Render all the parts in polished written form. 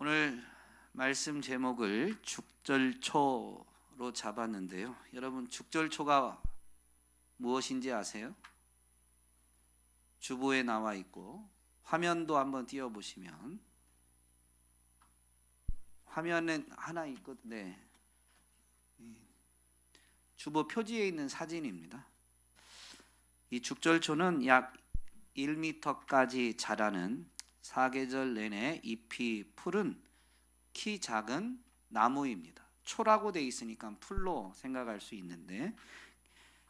오늘 말씀 제목을 죽절초로 잡았는데요. 여러분, 죽절초가 무엇인지 아세요? 주보에 나와 있고 화면도 한번 띄워 보시면 화면에 하나 있거든요. 네. 주보 표지에 있는 사진입니다. 이 죽절초는 약 1m까지 자라는 사계절 내내 잎이 푸른 키 작은 나무입니다. 초라고 돼 있으니까 풀로 생각할 수 있는데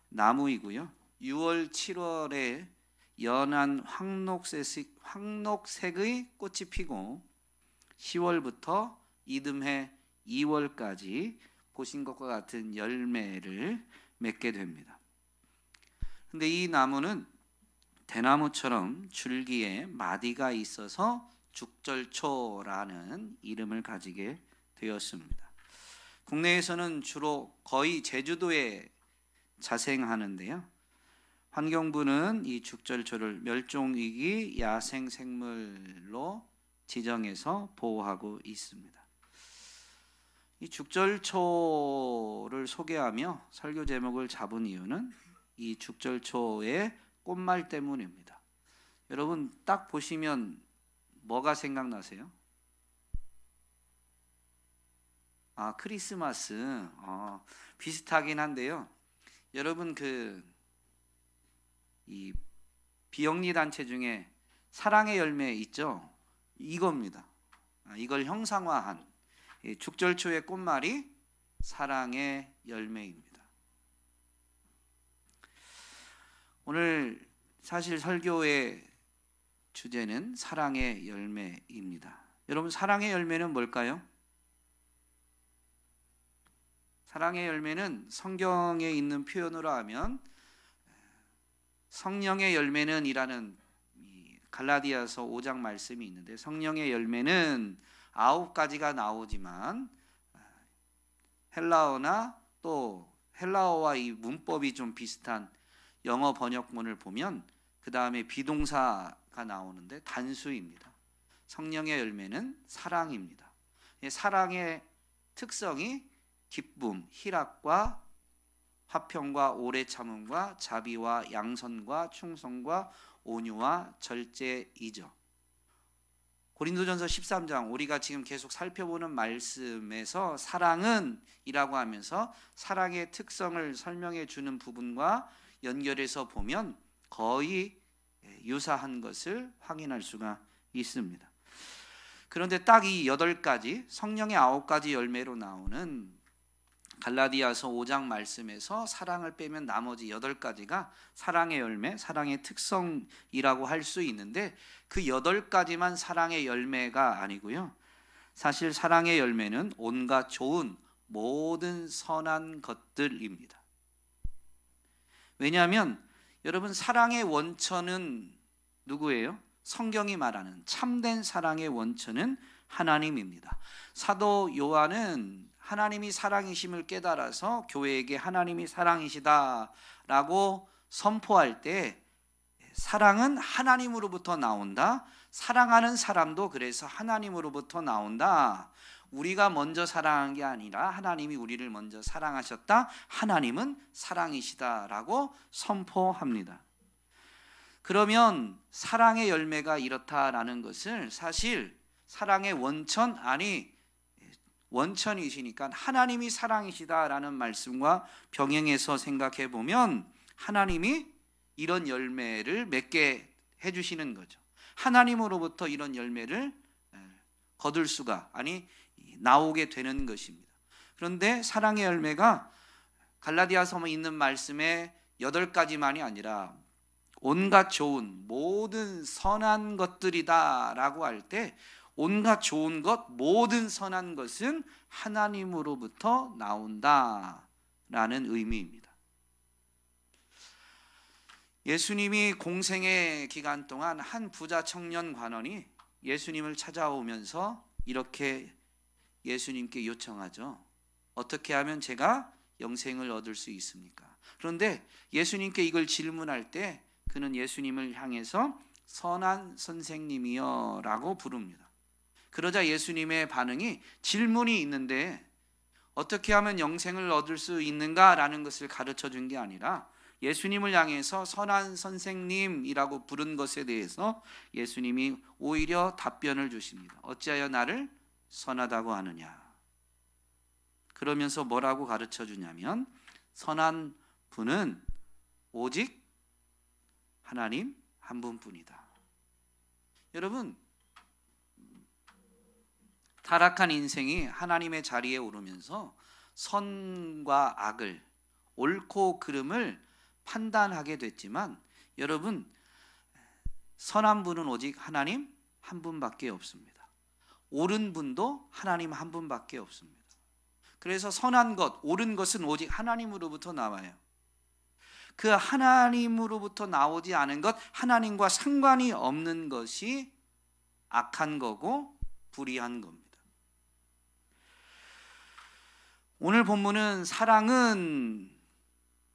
나무이고요. 6월, 7월에 연한 황록색의 꽃이 피고 10월부터 이듬해 2월까지 보신 것과 같은 열매를 맺게 됩니다. 근데 이 나무는 대나무처럼 줄기에 마디가 있어서 죽절초라는 이름을 가지게 되었습니다. 국내에서는 주로 거의 제주도에 자생하는데요. 환경부는 이 죽절초를 멸종위기 야생생물로 지정해서 보호하고 있습니다. 이 죽절초를 소개하며 설교 제목을 잡은 이유는 이 죽절초의 꽃말 때문입니다. 여러분, 딱 보시면 뭐가 생각나세요? 크리스마스. 비슷하긴 한데요. 여러분, 이 비영리 단체 중에 사랑의 열매 있죠? 이겁니다. 이걸 형상화한 죽절초의 꽃말이 사랑의 열매입니다. 오늘 사실 설교의 주제는 사랑의 열매입니다. 여러분, 사랑의 열매는 뭘까요? 사랑의 열매는 성경에 있는 표현으로 하면 성령의 열매는 이라는 갈라디아서 5장 말씀이 있는데, 성령의 열매는 9가지가 나오지만 헬라어나 또 헬라어와 이 문법이 좀 비슷한 영어 번역본을 보면 그 다음에 비동사가 나오는데 단수입니다. 성령의 열매는 사랑입니다. 사랑의 특성이 기쁨, 희락과 화평과 오래 참음과 자비와 양선과 충성과 온유와 절제이죠. 고린도전서 13장, 우리가 지금 계속 살펴보는 말씀에서 사랑은 이라고 하면서 사랑의 특성을 설명해 주는 부분과 연결해서 보면 거의 유사한 것을 확인할 수가 있습니다. 그런데 딱 이 8가지, 성령의 9가지 열매로 나오는 갈라디아서 5장 말씀에서 사랑을 빼면 나머지 8가지가 사랑의 열매, 사랑의 특성이라고 할 수 있는데, 그 8가지만 사랑의 열매가 아니고요. 사실 사랑의 열매는 온갖 좋은 모든 선한 것들입니다. 왜냐하면 여러분, 사랑의 원천은 누구예요? 성경이 말하는 참된 사랑의 원천은 하나님입니다. 사도 요한은 하나님이 사랑이심을 깨달아서 교회에게 하나님이 사랑이시다라고 선포할 때 사랑은 하나님으로부터 나온다. 사랑하는 사람도 그래서 하나님으로부터 나온다. 우리가 먼저 사랑한 게 아니라 하나님이 우리를 먼저 사랑하셨다. 하나님은 사랑이시다라고 선포합니다. 그러면 사랑의 열매가 이렇다라는 것을 사실 사랑의 원천, 원천이시니까 하나님이 사랑이시다라는 말씀과 병행해서 생각해 보면 하나님이 이런 열매를 맺게 해주시는 거죠. 하나님으로부터 이런 열매를 거둘 수가 나오게 되는 것입니다. 그런데 사랑의 열매가 갈라디아서에 있는 말씀의 8가지만이 아니라 온갖 좋은 모든 선한 것들이다 라고 할 때 온갖 좋은 것, 모든 선한 것은 하나님으로부터 나온다 라는 의미입니다. 예수님이 공생의 기간 동안 한 부자 청년 관원이 예수님을 찾아오면서 이렇게 예수님께 요청하죠. 어떻게 하면 제가 영생을 얻을 수 있습니까? 그런데 예수님께 이걸 질문할 때 그는 예수님을 향해서 선한 선생님이여 라고 부릅니다. 그러자 예수님의 반응이 질문이 있는데 어떻게 하면 영생을 얻을 수 있는가라는 것을 가르쳐 준 게 아니라 예수님을 향해서 선한 선생님이라고 부른 것에 대해서 예수님이 오히려 답변을 주십니다. 어찌하여 나를 선하다고 하느냐. 그러면서 뭐라고 가르쳐 주냐면 선한 분은 오직 하나님 한 분뿐이다. 여러분, 타락한 인생이 하나님의 자리에 오르면서 선과 악을, 옳고 그름을 판단하게 됐지만 여러분, 선한 분은 오직 하나님 한 분밖에 없습니다. 옳은 분도 하나님 한 분밖에 없습니다. 그래서 선한 것, 옳은 것은 오직 하나님으로부터 나와요. 그 하나님으로부터 나오지 않은 것, 하나님과 상관이 없는 것이 악한 거고 불의한 겁니다. 오늘 본문은 사랑은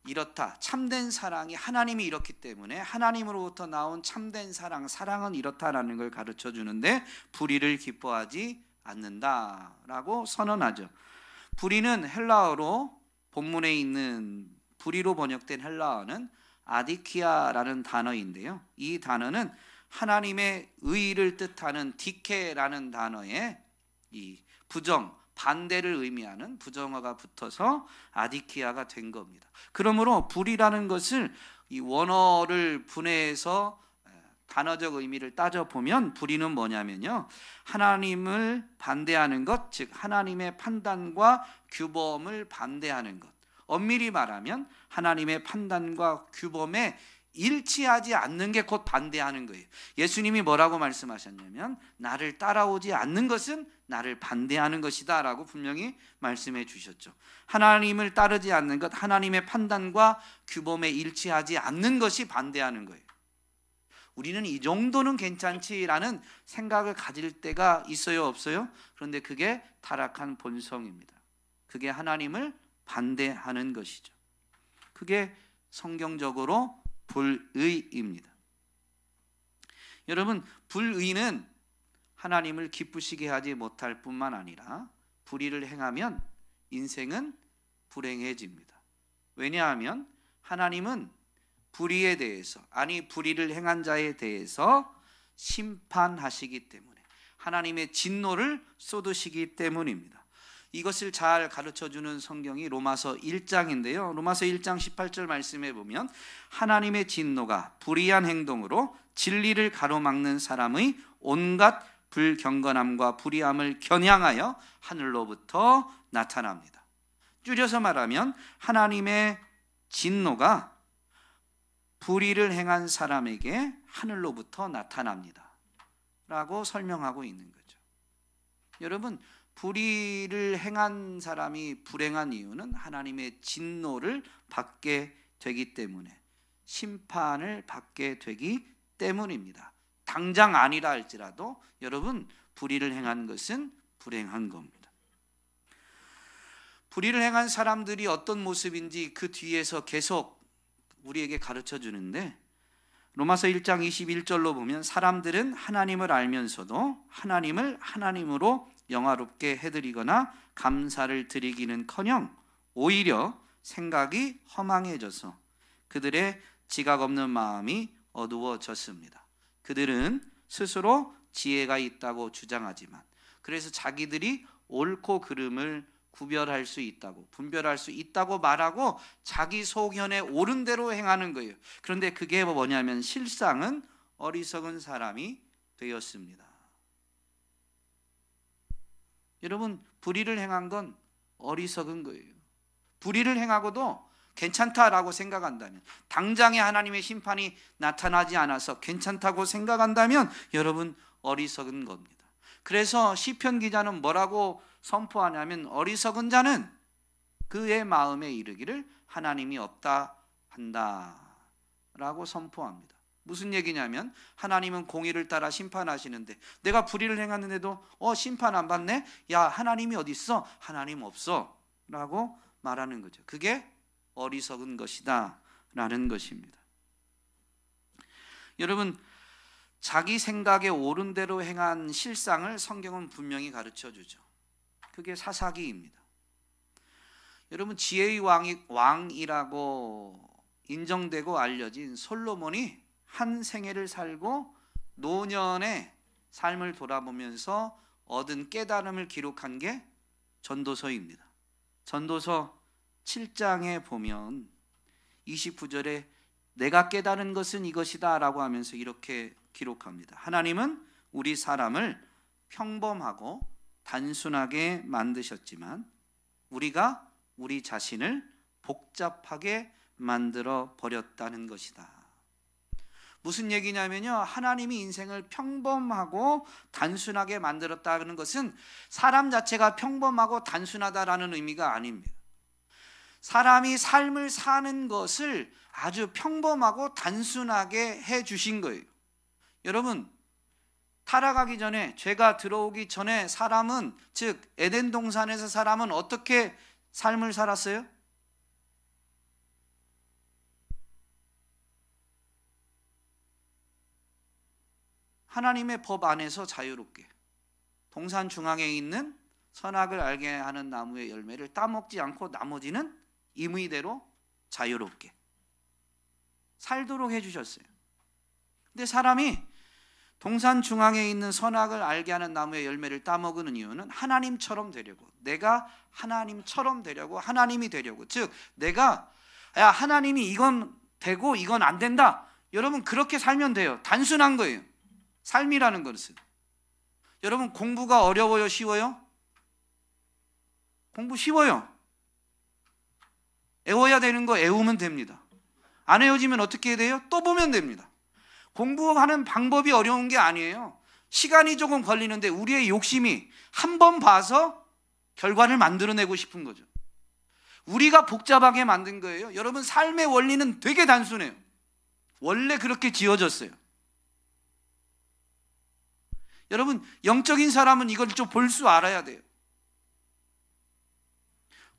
이렇다. 참된 사랑이 하나님이 이렇기 때문에 하나님으로부터 나온 참된 사랑, 사랑은 이렇다라는 걸 가르쳐 주는데 불의를 기뻐하지 않는다라고 선언하죠. 불의는 헬라어로 본문에 있는 불의로 번역된 헬라어는 아디키아라는 단어인데요. 이 단어는 하나님의 의를 뜻하는 디케라는 단어에 이 부정, 반대를 의미하는 부정어가 붙어서 아디키아가 된 겁니다. 그러므로 불의라는 것을 이 원어를 분해해서 단어적 의미를 따져보면 불의는 뭐냐면요, 하나님을 반대하는 것, 즉 하나님의 판단과 규범을 반대하는 것. 엄밀히 말하면 하나님의 판단과 규범에 일치하지 않는 게 곧 반대하는 거예요. 예수님이 뭐라고 말씀하셨냐면 나를 따라오지 않는 것은 나를 반대하는 것이다 라고 분명히 말씀해 주셨죠. 하나님을 따르지 않는 것, 하나님의 판단과 규범에 일치하지 않는 것이 반대하는 거예요. 우리는 이 정도는 괜찮지라는 생각을 가질 때가 있어요, 없어요? 그런데 그게 타락한 본성입니다. 그게 하나님을 반대하는 것이죠. 그게 성경적으로 불의입니다. 여러분, 불의는 하나님을 기쁘시게 하지 못할 뿐만 아니라 불의를 행하면 인생은 불행해집니다. 왜냐하면 하나님은 불의에 대해서, 아니 불의를 행한 자에 대해서 심판하시기 때문에, 하나님의 진노를 쏟으시기 때문입니다. 이것을 잘 가르쳐주는 성경이 로마서 1장인데요. 로마서 1장 18절 말씀에 보면 하나님의 진노가 불의한 행동으로 진리를 가로막는 사람의 온갖 불경건함과 불의함을 겨냥하여 하늘로부터 나타납니다. 줄여서 말하면 하나님의 진노가 불의를 행한 사람에게 하늘로부터 나타납니다 라고 설명하고 있는 거죠. 여러분, 불의를 행한 사람이 불행한 이유는 하나님의 진노를 받게 되기 때문에, 심판을 받게 되기 때문입니다. 당장 아니라 할지라도 여러분, 불의를 행한 것은 불행한 겁니다. 불의를 행한 사람들이 어떤 모습인지 그 뒤에서 계속 우리에게 가르쳐 주는데, 로마서 1장 21절로 보면 사람들은 하나님을 알면서도 하나님을 하나님으로 영화롭게 해드리거나 감사를 드리기는커녕 오히려 생각이 허망해져서 그들의 지각 없는 마음이 어두워졌습니다. 그들은 스스로 지혜가 있다고 주장하지만, 그래서 자기들이 옳고 그름을 구별할 수 있다고, 분별할 수 있다고 말하고 자기 소견에 옳은 대로 행하는 거예요. 그런데 그게 뭐냐면 실상은 어리석은 사람이 되었습니다. 여러분, 불의를 행한 건 어리석은 거예요. 불의를 행하고도 괜찮다라고 생각한다면, 당장에 하나님의 심판이 나타나지 않아서 괜찮다고 생각한다면 여러분, 어리석은 겁니다. 그래서 시편 기자는 뭐라고 선포하냐면 어리석은 자는 그의 마음에 이르기를 하나님이 없다 한다 라고 선포합니다. 무슨 얘기냐면 하나님은 공의를 따라 심판하시는데 내가 불의를 행했는데도 심판 안 받네? 야, 하나님이 어디 있어? 하나님 없어 라고 말하는 거죠. 그게 어리석은 것이다 라는 것입니다. 여러분, 자기 생각에 옳은 대로 행한 실상을 성경은 분명히 가르쳐 주죠. 그게 사사기입니다. 여러분, 지혜의 왕이라고 인정되고 알려진 솔로몬이 한 생애를 살고 노년의 삶을 돌아보면서 얻은 깨달음을 기록한 게 전도서입니다. 전도서 7장에 보면 29절에 내가 깨달은 것은 이것이다 라고 하면서 이렇게 기록합니다. 하나님은 우리 사람을 평범하고 단순하게 만드셨지만 우리가 우리 자신을 복잡하게 만들어 버렸다는 것이다. 무슨 얘기냐면요, 하나님이 인생을 평범하고 단순하게 만들었다는 것은 사람 자체가 평범하고 단순하다라는 의미가 아닙니다. 사람이 삶을 사는 것을 아주 평범하고 단순하게 해 주신 거예요. 여러분, 타락하기 전에, 죄가 들어오기 전에 사람은, 즉 에덴 동산에서 사람은 어떻게 삶을 살았어요? 하나님의 법 안에서 자유롭게, 동산 중앙에 있는 선악을 알게 하는 나무의 열매를 따먹지 않고 나머지는 임의대로 자유롭게 살도록 해주셨어요. 근데 사람이 동산 중앙에 있는 선악을 알게 하는 나무의 열매를 따먹는 이유는 하나님처럼 되려고, 내가 하나님처럼 되려고, 하나님이 되려고. 즉 내가 하나님이 이건 되고 이건 안 된다, 여러분 그렇게 살면 돼요. 단순한 거예요. 삶이라는 것은. 여러분, 공부가 어려워요, 쉬워요? 공부 쉬워요. 애워야 되는 거 애우면 됩니다. 안 애워지면 어떻게 해야 돼요? 또 보면 됩니다. 공부하는 방법이 어려운 게 아니에요. 시간이 조금 걸리는데 우리의 욕심이 한 번 봐서 결과를 만들어내고 싶은 거죠. 우리가 복잡하게 만든 거예요. 여러분, 삶의 원리는 되게 단순해요. 원래 그렇게 지어졌어요. 여러분, 영적인 사람은 이걸 좀 볼 줄 알아야 돼요.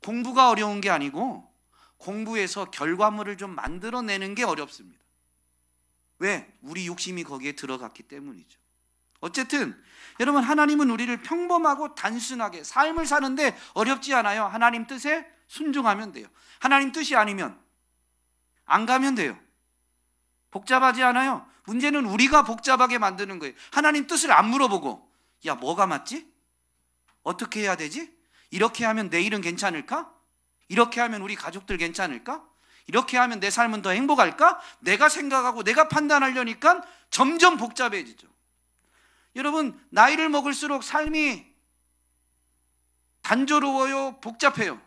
공부가 어려운 게 아니고 공부에서 결과물을 좀 만들어내는 게 어렵습니다. 왜? 우리 욕심이 거기에 들어갔기 때문이죠. 어쨌든 여러분, 하나님은 우리를 평범하고 단순하게 삶을 사는데 어렵지 않아요. 하나님 뜻에 순종하면 돼요. 하나님 뜻이 아니면 안 가면 돼요. 복잡하지 않아요. 문제는 우리가 복잡하게 만드는 거예요. 하나님 뜻을 안 물어보고, 야, 뭐가 맞지? 어떻게 해야 되지? 이렇게 하면 내일은 괜찮을까? 이렇게 하면 우리 가족들 괜찮을까? 이렇게 하면 내 삶은 더 행복할까? 내가 생각하고 내가 판단하려니까 점점 복잡해지죠. 여러분, 나이를 먹을수록 삶이 단조로워요, 복잡해요.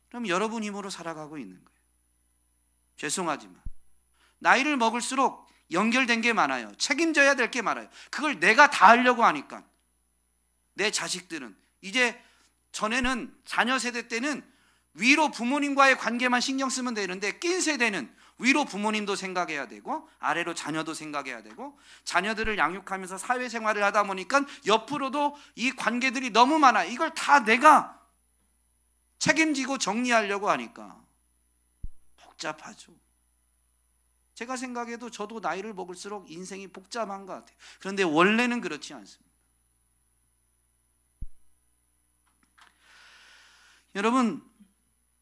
그럼 여러분 힘으로 살아가고 있는 거예요. 죄송하지만 나이를 먹을수록 연결된 게 많아요. 책임져야 될 게 많아요. 그걸 내가 다 하려고 하니까 내 자식들은 이제, 전에는 자녀 세대 때는 위로 부모님과의 관계만 신경 쓰면 되는데 낀 세대는 위로 부모님도 생각해야 되고 아래로 자녀도 생각해야 되고, 자녀들을 양육하면서 사회생활을 하다 보니까 옆으로도 이 관계들이 너무 많아. 이걸 다 내가 책임지고 정리하려고 하니까 복잡하죠. 제가 생각해도 저도 나이를 먹을수록 인생이 복잡한 것 같아요. 그런데 원래는 그렇지 않습니다. 여러분,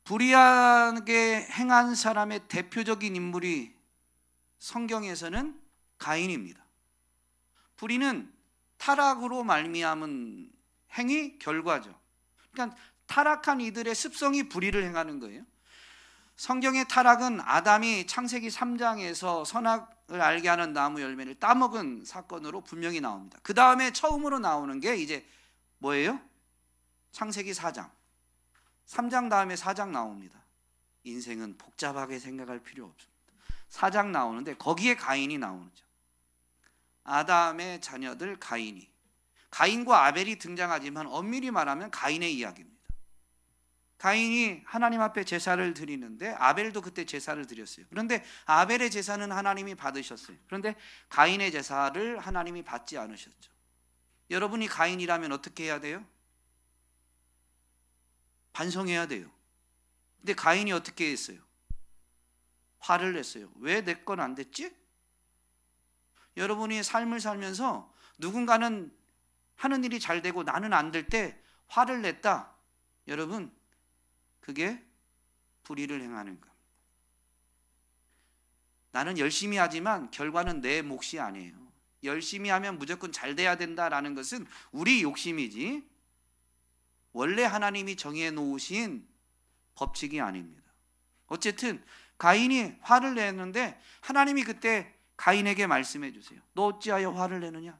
불의하게 행한 사람의 대표적인 인물이 성경에서는 가인입니다. 불의는 타락으로 말미암은 행위 결과죠. 그러니까 타락한 이들의 습성이 불의를 행하는 거예요. 성경의 타락은 아담이 창세기 3장에서 선악을 알게 하는 나무 열매를 따먹은 사건으로 분명히 나옵니다. 그 다음에 처음으로 나오는 게 이제 뭐예요? 창세기 4장. 3장 다음에 4장 나옵니다. 인생은 복잡하게 생각할 필요 없습니다. 4장 나오는데 거기에 가인이 나오죠. 아담의 자녀들 가인이. 가인과 아벨이 등장하지만 엄밀히 말하면 가인의 이야기입니다. 가인이 하나님 앞에 제사를 드리는데 아벨도 그때 제사를 드렸어요. 그런데 아벨의 제사는 하나님이 받으셨어요. 그런데 가인의 제사를 하나님이 받지 않으셨죠. 여러분이 가인이라면 어떻게 해야 돼요? 반성해야 돼요. 근데 가인이 어떻게 했어요? 화를 냈어요. 왜 내 건 안 됐지? 여러분이 삶을 살면서 누군가는 하는 일이 잘 되고 나는 안 될 때 화를 냈다. 여러분, 그게 불의를 행하는 것. 나는 열심히 하지만 결과는 내 몫이 아니에요. 열심히 하면 무조건 잘 돼야 된다라는 것은 우리 욕심이지 원래 하나님이 정해 놓으신 법칙이 아닙니다. 어쨌든 가인이 화를 냈는데 하나님이 그때 가인에게 말씀해 주세요. 너 어찌하여 화를 내느냐?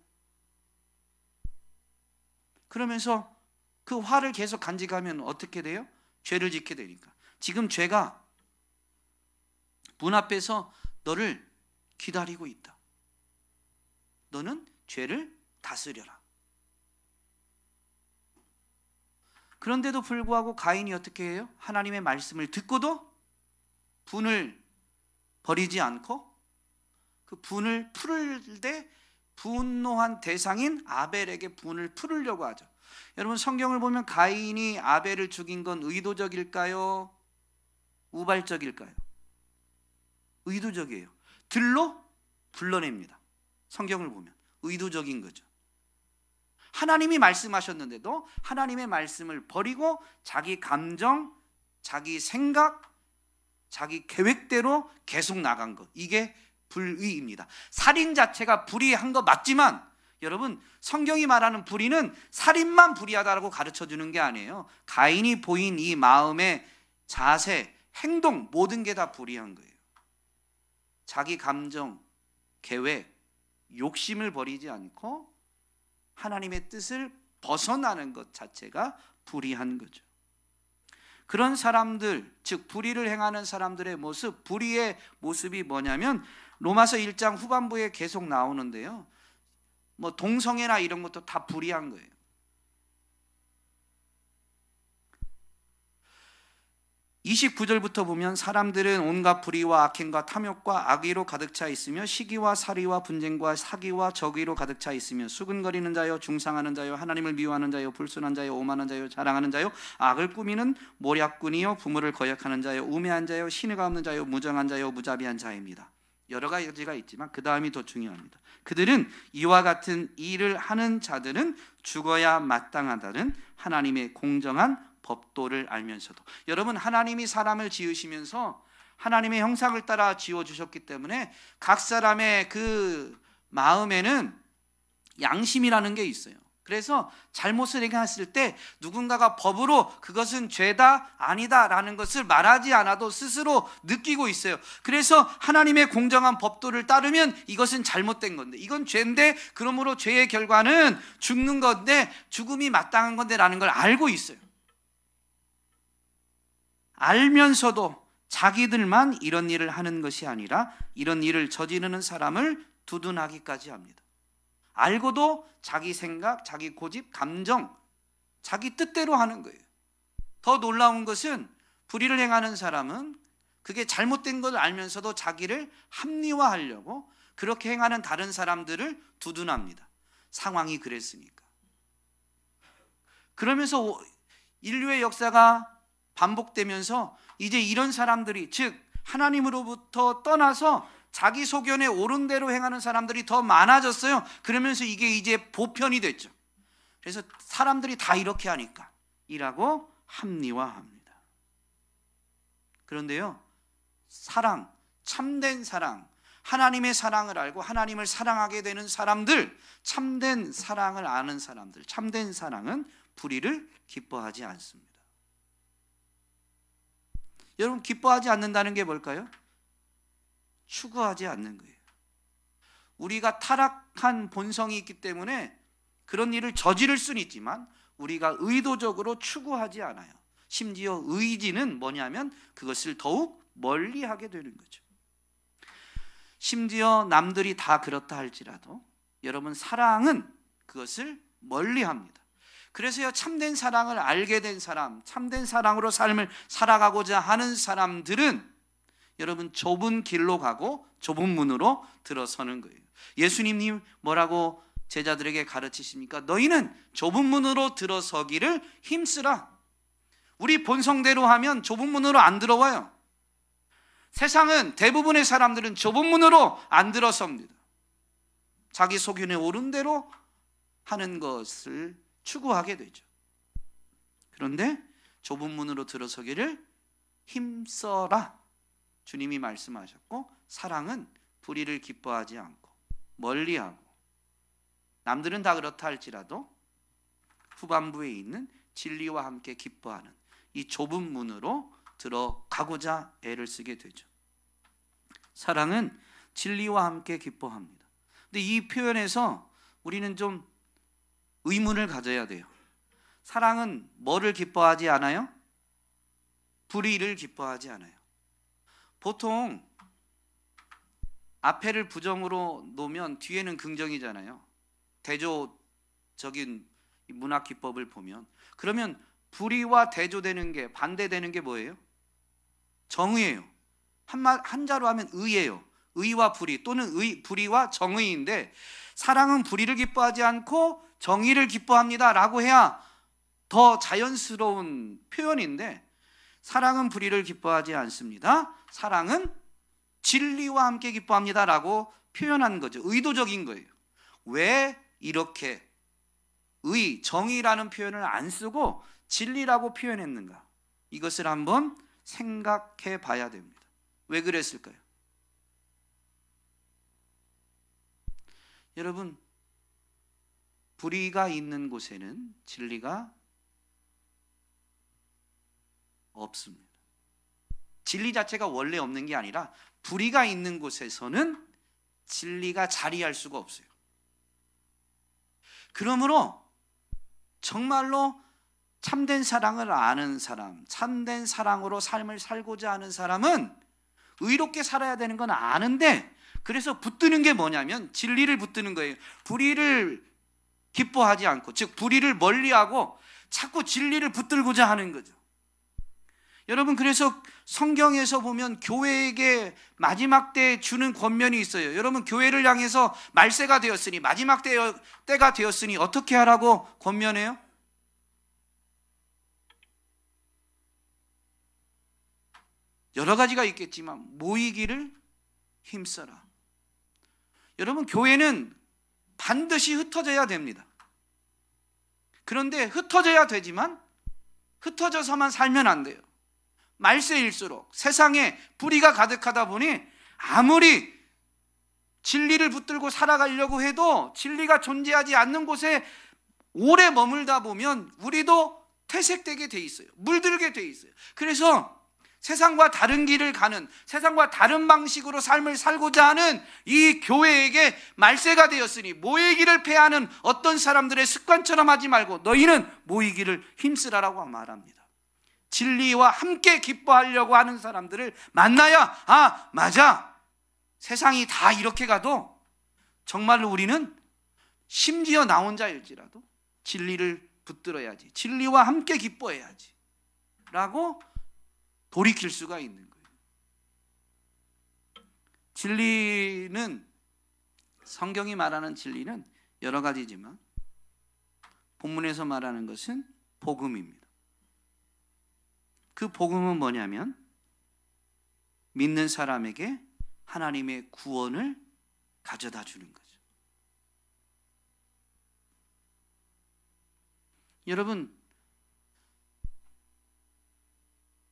그러면서 그 화를 계속 간직하면 어떻게 돼요? 죄를 짓게 되니까. 지금 죄가 문 앞에서 너를 기다리고 있다. 너는 죄를 다스려라. 그런데도 불구하고 가인이 어떻게 해요? 하나님의 말씀을 듣고도 분을 버리지 않고 그 분을 풀을 때 분노한 대상인 아벨에게 분을 풀으려고 하죠. 여러분, 성경을 보면 가인이 아벨을 죽인 건 의도적일까요? 우발적일까요? 의도적이에요. 들로 불러냅니다. 성경을 보면 의도적인 거죠. 하나님이 말씀하셨는데도 하나님의 말씀을 버리고 자기 감정, 자기 생각, 자기 계획대로 계속 나간 것, 이게 불의입니다. 살인 자체가 불의한 거 맞지만 여러분, 성경이 말하는 불의는 살인만 불의하다라고 가르쳐 주는 게 아니에요. 가인이 보인 이 마음의 자세, 행동, 모든 게 다 불의한 거예요. 자기 감정, 계획, 욕심을 버리지 않고 하나님의 뜻을 벗어나는 것 자체가 불의한 거죠. 그런 사람들, 즉 불의를 행하는 사람들의 모습, 불의의 모습이 뭐냐면 로마서 1장 후반부에 계속 나오는데요, 뭐 동성애나 이런 것도 다 불의한 거예요. 29절부터 보면 사람들은 온갖 불의와 악행과 탐욕과 악의로 가득 차 있으며 시기와 살의와 분쟁과 사기와 적의로 가득 차 있으며 수근거리는 자요, 중상하는 자요, 하나님을 미워하는 자요, 불순한 자요, 오만한 자요, 자랑하는 자요, 악을 꾸미는 모략꾼이요, 부모를 거역하는 자요, 우매한 자요, 신의가 없는 자요, 무정한 자요, 무자비한 자입니다. 여러 가지가 있지만 그 다음이 더 중요합니다. 그들은 이와 같은 일을 하는 자들은 죽어야 마땅하다는 하나님의 공정한 법도를 알면서도, 여러분, 하나님이 사람을 지으시면서 하나님의 형상을 따라 지어주셨기 때문에 각 사람의 그 마음에는 양심이라는 게 있어요. 그래서 잘못을 행했을 때 누군가가 법으로 그것은 죄다 아니다 라는 것을 말하지 않아도 스스로 느끼고 있어요. 그래서 하나님의 공정한 법도를 따르면 이것은 잘못된 건데, 이건 죄인데, 그러므로 죄의 결과는 죽는 건데, 죽음이 마땅한 건데 라는 걸 알고 있어요. 알면서도 자기들만 이런 일을 하는 것이 아니라 이런 일을 저지르는 사람을 두둔하기까지 합니다. 알고도 자기 생각, 자기 고집, 감정, 자기 뜻대로 하는 거예요. 더 놀라운 것은 불의를 행하는 사람은 그게 잘못된 걸 알면서도 자기를 합리화하려고 그렇게 행하는 다른 사람들을 두둔합니다. 상황이 그랬으니까. 그러면서 인류의 역사가 반복되면서 이제 이런 사람들이, 즉 하나님으로부터 떠나서 자기 소견에 옳은 대로 행하는 사람들이 더 많아졌어요. 그러면서 이게 이제 보편이 됐죠. 그래서 사람들이 다 이렇게 하니까 이라고 합리화합니다. 그런데요, 사랑, 참된 사랑, 하나님의 사랑을 알고 하나님을 사랑하게 되는 사람들, 참된 사랑을 아는 사람들, 참된 사랑은 불의를 기뻐하지 않습니다. 여러분, 기뻐하지 않는다는 게 뭘까요? 추구하지 않는 거예요. 우리가 타락한 본성이 있기 때문에 그런 일을 저지를 수는 있지만 우리가 의도적으로 추구하지 않아요. 심지어 의지는 뭐냐면 그것을 더욱 멀리하게 되는 거죠. 심지어 남들이 다 그렇다 할지라도 여러분, 사랑은 그것을 멀리합니다. 그래서요, 참된 사랑을 알게 된 사람, 참된 사랑으로 삶을 살아가고자 하는 사람들은 여러분, 좁은 길로 가고 좁은 문으로 들어서는 거예요. 예수님이 뭐라고 제자들에게 가르치십니까? 너희는 좁은 문으로 들어서기를 힘쓰라. 우리 본성대로 하면 좁은 문으로 안 들어와요. 세상은, 대부분의 사람들은 좁은 문으로 안 들어섭니다. 자기 소견에 옳은 대로 하는 것을 추구하게 되죠. 그런데 좁은 문으로 들어서기를 힘써라 주님이 말씀하셨고, 사랑은 불의를 기뻐하지 않고 멀리하고, 남들은 다 그렇다 할지라도 후반부에 있는 진리와 함께 기뻐하는 이 좁은 문으로 들어가고자 애를 쓰게 되죠. 사랑은 진리와 함께 기뻐합니다. 근데 이 표현에서 우리는 좀 의문을 가져야 돼요. 사랑은 뭐를 기뻐하지 않아요? 불의를 기뻐하지 않아요. 보통 앞에를 부정으로 놓으면 뒤에는 긍정이잖아요. 대조적인 문학 기법을 보면, 그러면 불의와 대조되는 게, 반대되는 게 뭐예요? 정의예요. 한자로 하면 의예요. 의와 불의, 또는 불의와 정의인데, 사랑은 불의를 기뻐하지 않고 정의를 기뻐합니다 라고 해야 더 자연스러운 표현인데, 사랑은 불의를 기뻐하지 않습니다, 사랑은 진리와 함께 기뻐합니다 라고 표현한 거죠. 의도적인 거예요. 왜 이렇게 정의라는 표현을 안 쓰고 진리라고 표현했는가? 이것을 한번 생각해 봐야 됩니다. 왜 그랬을까요? 여러분, 불의가 있는 곳에는 진리가 없습니다. 진리 자체가 원래 없는 게 아니라 불의가 있는 곳에서는 진리가 자리할 수가 없어요. 그러므로 정말로 참된 사랑을 아는 사람, 참된 사랑으로 삶을 살고자 하는 사람은 의롭게 살아야 되는 건 아는데, 그래서 붙드는 게 뭐냐면 진리를 붙드는 거예요. 불의를 기뻐하지 않고, 즉 불의를 멀리하고 자꾸 진리를 붙들고자 하는 거죠. 여러분, 그래서 성경에서 보면 교회에게 마지막 때에 주는 권면이 있어요. 여러분, 교회를 향해서 말세가 되었으니, 마지막 때가 되었으니 어떻게 하라고 권면해요? 여러 가지가 있겠지만 모이기를 힘써라. 여러분, 교회는 반드시 흩어져야 됩니다. 그런데 흩어져야 되지만 흩어져서만 살면 안 돼요. 말세일수록 세상에 불의가 가득하다 보니 아무리 진리를 붙들고 살아가려고 해도 진리가 존재하지 않는 곳에 오래 머물다 보면 우리도 퇴색되게 돼 있어요. 물들게 돼 있어요. 그래서 세상과 다른 길을 가는, 세상과 다른 방식으로 삶을 살고자 하는 이 교회에게 말세가 되었으니 모이기를 패하는 어떤 사람들의 습관처럼 하지 말고 너희는 모이기를 힘쓰라라고 말합니다. 진리와 함께 기뻐하려고 하는 사람들을 만나야, 맞아, 세상이 다 이렇게 가도 정말로 우리는 심지어 나 혼자일지라도 진리를 붙들어야지, 진리와 함께 기뻐해야지 라고 돌이킬 수가 있는 거예요. 진리는, 성경이 말하는 진리는 여러 가지지만 본문에서 말하는 것은 복음입니다. 그 복음은 뭐냐면 믿는 사람에게 하나님의 구원을 가져다 주는 거죠. 여러분,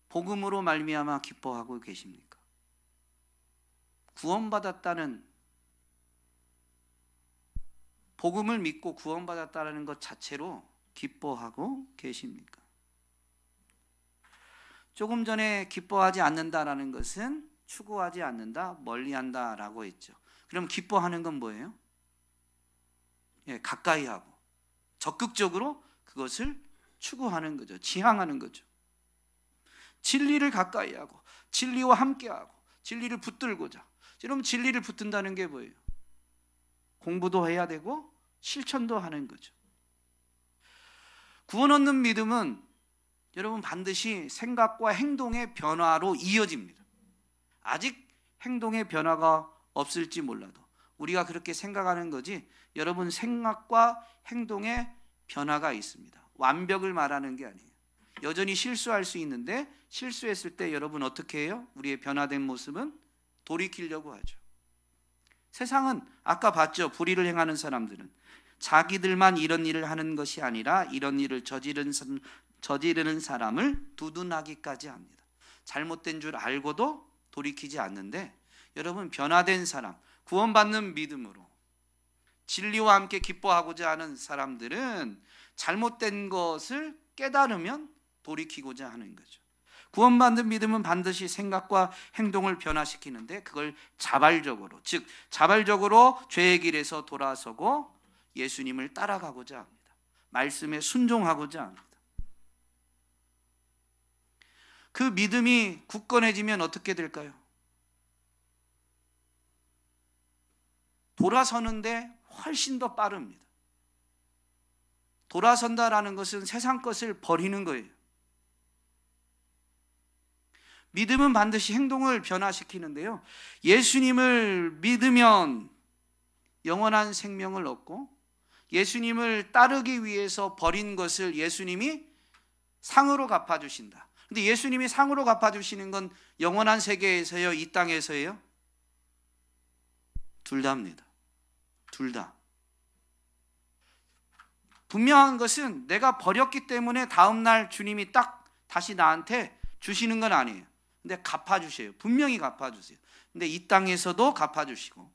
복음으로 말미암아 기뻐하고 계십니까? 구원받았다는, 복음을 믿고 구원받았다는 것 자체로 기뻐하고 계십니까? 조금 전에 기뻐하지 않는다라는 것은 추구하지 않는다, 멀리한다라고 했죠. 그럼 기뻐하는 건 뭐예요? 가까이 하고 적극적으로 그것을 추구하는 거죠. 지향하는 거죠. 진리를 가까이 하고 진리와 함께하고 진리를 붙들고자. 여러분, 진리를 붙든다는 게 뭐예요? 공부도 해야 되고 실천도 하는 거죠. 구원 얻는 믿음은 여러분 반드시 생각과 행동의 변화로 이어집니다. 아직 행동의 변화가 없을지 몰라도 우리가 그렇게 생각하는 거지, 여러분 생각과 행동의 변화가 있습니다. 완벽을 말하는 게 아니에요. 여전히 실수할 수 있는데 실수했을 때 여러분 어떻게 해요? 우리의 변화된 모습은 돌이키려고 하죠. 세상은 아까 봤죠. 불의를 행하는 사람들은 자기들만 이런 일을 하는 것이 아니라 이런 일을 저지르는 사람을 두둔하기까지 합니다. 잘못된 줄 알고도 돌이키지 않는데, 여러분, 변화된 사람, 구원받는 믿음으로 진리와 함께 기뻐하고자 하는 사람들은 잘못된 것을 깨달으면 돌이키고자 하는 거죠. 구원받는 믿음은 반드시 생각과 행동을 변화시키는데, 그걸 자발적으로, 즉 자발적으로 죄의 길에서 돌아서고 예수님을 따라가고자 합니다. 말씀에 순종하고자 합니다. 그 믿음이 굳건해지면 어떻게 될까요? 돌아서는데 훨씬 더 빠릅니다. 돌아선다라는 것은 세상 것을 버리는 거예요. 믿음은 반드시 행동을 변화시키는데요, 예수님을 믿으면 영원한 생명을 얻고, 예수님을 따르기 위해서 버린 것을 예수님이 상으로 갚아주신다. 근데 예수님이 상으로 갚아주시는 건 영원한 세계에서요, 이 땅에서요? 둘 다입니다. 둘 다. 분명한 것은 내가 버렸기 때문에 다음날 주님이 딱 다시 나한테 주시는 건 아니에요. 근데 갚아주세요. 분명히 갚아주세요. 근데 이 땅에서도 갚아주시고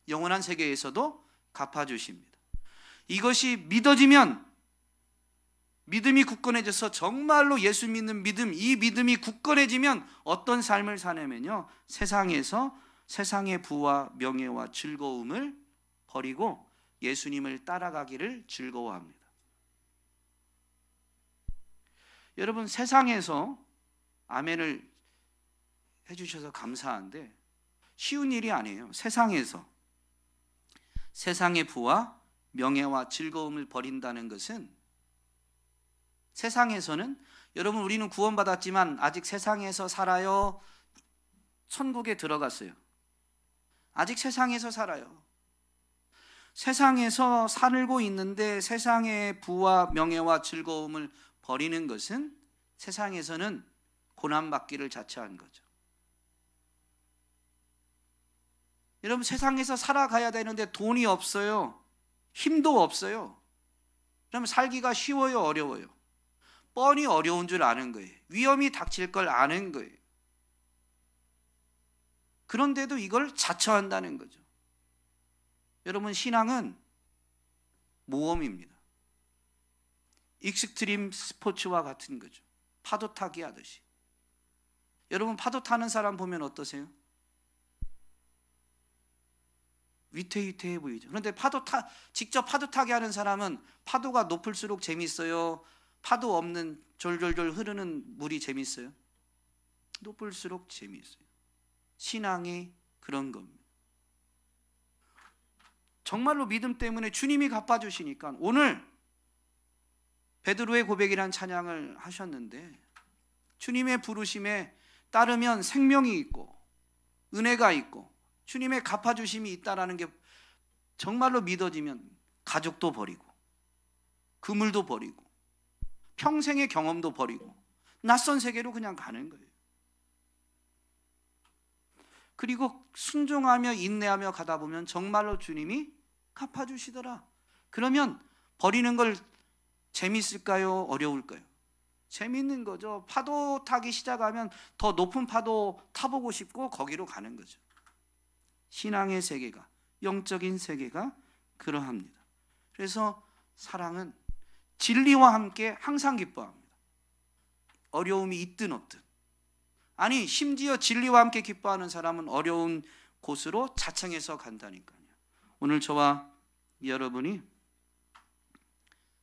영원한 세계에서도 갚아주십니다. 이것이 믿어지면, 믿음이 굳건해져서 정말로 예수 믿는 믿음, 이 믿음이 굳건해지면 어떤 삶을 사냐면요, 세상에서 세상의 부와 명예와 즐거움을 버리고 예수님을 따라가기를 즐거워합니다. 여러분, 세상에서 아멘을 해주셔서 감사한데 쉬운 일이 아니에요. 세상에서 세상의 부와 명예와 즐거움을 버린다는 것은, 세상에서는, 여러분, 우리는 구원받았지만 아직 세상에서 살아요? 천국에 들어갔어요? 아직 세상에서 살아요. 세상에서 살고 있는데 세상의 부와 명예와 즐거움을 버리는 것은 세상에서는 고난받기를 자처한 거죠. 여러분, 세상에서 살아가야 되는데 돈이 없어요. 힘도 없어요. 그러면 살기가 쉬워요, 어려워요? 뻔히 어려운 줄 아는 거예요. 위험이 닥칠 걸 아는 거예요. 그런데도 이걸 자처한다는 거죠. 여러분, 신앙은 모험입니다. 익스트림 스포츠와 같은 거죠. 파도 타기 하듯이. 여러분, 파도 타는 사람 보면 어떠세요? 위태위태해 보이죠. 그런데 직접 파도 타기 하는 사람은 파도가 높을수록 재밌어요? 파도 없는 졸졸졸 흐르는 물이 재밌어요? 높을수록 재미있어요. 신앙이 그런 겁니다. 정말로 믿음 때문에 주님이 갚아주시니까, 오늘 베드로의 고백이란 찬양을 하셨는데, 주님의 부르심에 따르면 생명이 있고 은혜가 있고 주님의 갚아주심이 있다라는 게 정말로 믿어지면 가족도 버리고 그물도 버리고 평생의 경험도 버리고 낯선 세계로 그냥 가는 거예요. 그리고 순종하며 인내하며 가다 보면 정말로 주님이 갚아주시더라. 그러면 버리는 걸 재밌을까요? 어려울까요? 재밌는 거죠. 파도 타기 시작하면 더 높은 파도 타보고 싶고 거기로 가는 거죠. 신앙의 세계가, 영적인 세계가 그러합니다. 그래서 사랑은 진리와 함께 항상 기뻐합니다. 어려움이 있든 없든. 아니, 심지어 진리와 함께 기뻐하는 사람은 어려운 곳으로 자청해서 간다니까요. 오늘 저와 여러분이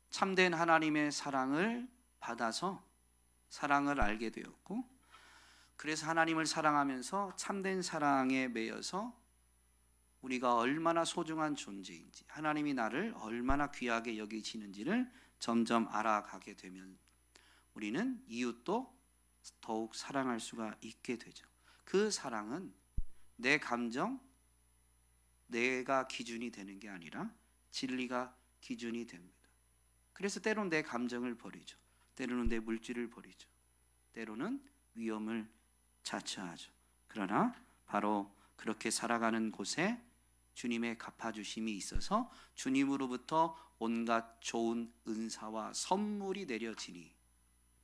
참된 하나님의 사랑을 받아서 사랑을 알게 되었고, 그래서 하나님을 사랑하면서 참된 사랑에 매여서 우리가 얼마나 소중한 존재인지, 하나님이 나를 얼마나 귀하게 여기시는지를 점점 알아가게 되면 우리는 이웃도 더욱 사랑할 수가 있게 되죠. 그 사랑은 내 감정, 내가 기준이 되는 게 아니라 진리가 기준이 됩니다. 그래서 때로는 내 감정을 버리죠. 때로는 내 물질을 버리죠. 때로는 위험을 자처하죠. 그러나 바로 그렇게 살아가는 곳에 주님의 갚아주심이 있어서 주님으로부터 온갖 좋은 은사와 선물이 내려지니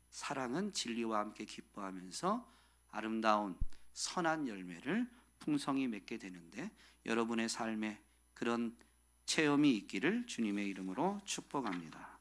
사랑은 진리와 함께 기뻐하면서 아름다운 선한 열매를 풍성히 맺게 되는데, 여러분의 삶에 그런 체험이 있기를 주님의 이름으로 축복합니다.